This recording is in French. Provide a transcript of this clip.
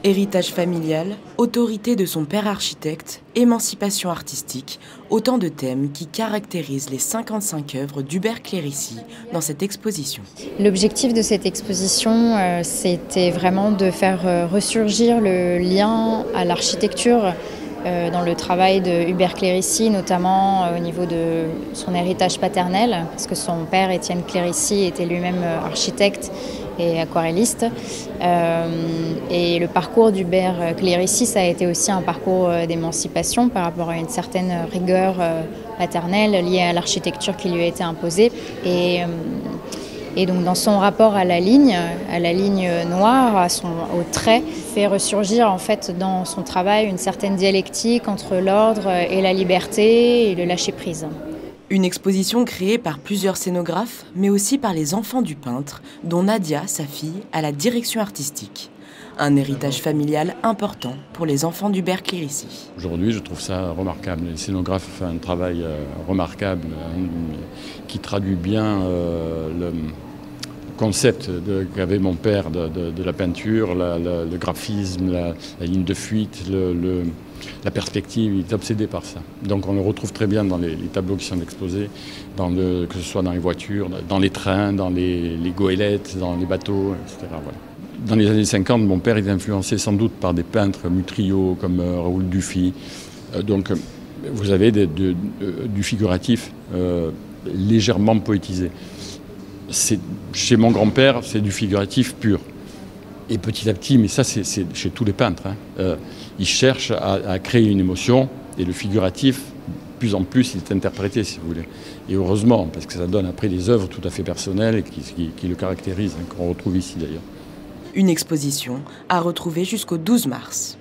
Héritage familial, autorité de son père architecte, émancipation artistique, autant de thèmes qui caractérisent les 55 œuvres d'Hubert Clérici dans cette exposition. L'objectif de cette exposition, c'était vraiment de faire ressurgir le lien à l'architecture dans le travail de Hubert Clérici, notamment au niveau de son héritage paternel, parce que son père, Étienne Clérici, était lui-même architecte et aquarelliste. Et le parcours d'Hubert Clérici, ça a été aussi un parcours d'émancipation par rapport à une certaine rigueur paternelle liée à l'architecture qui lui a été imposée. Et donc dans son rapport à la ligne noire, au trait, fait ressurgir en fait dans son travail une certaine dialectique entre l'ordre et la liberté et le lâcher-prise. Une exposition créée par plusieurs scénographes, mais aussi par les enfants du peintre, dont Nadia, sa fille, a la direction artistique. Un héritage familial important pour les enfants d'Hubert Clérici. Aujourd'hui, je trouve ça remarquable. Les scénographes font un travail remarquable qui traduit bien le concept qu'avait mon père de la peinture, le graphisme, la ligne de fuite, la perspective. Il est obsédé par ça. Donc on le retrouve très bien dans les tableaux qui sont exposés, que ce soit dans les voitures, dans les trains, dans les goélettes, dans les bateaux, etc. Voilà. Dans les années 50, mon père était influencé sans doute par des peintres mutriaux comme Raoul Dufy. Donc vous avez du figuratif légèrement poétisé. Chez mon grand-père, c'est du figuratif pur. Et petit à petit, mais ça c'est chez tous les peintres, ils cherchent à créer une émotion et le figuratif, de plus en plus, il est interprété, si vous voulez. Et heureusement, parce que ça donne après des œuvres tout à fait personnelles et qui le caractérisent, qu'on retrouve ici d'ailleurs. Une exposition à retrouver jusqu'au 12 mars.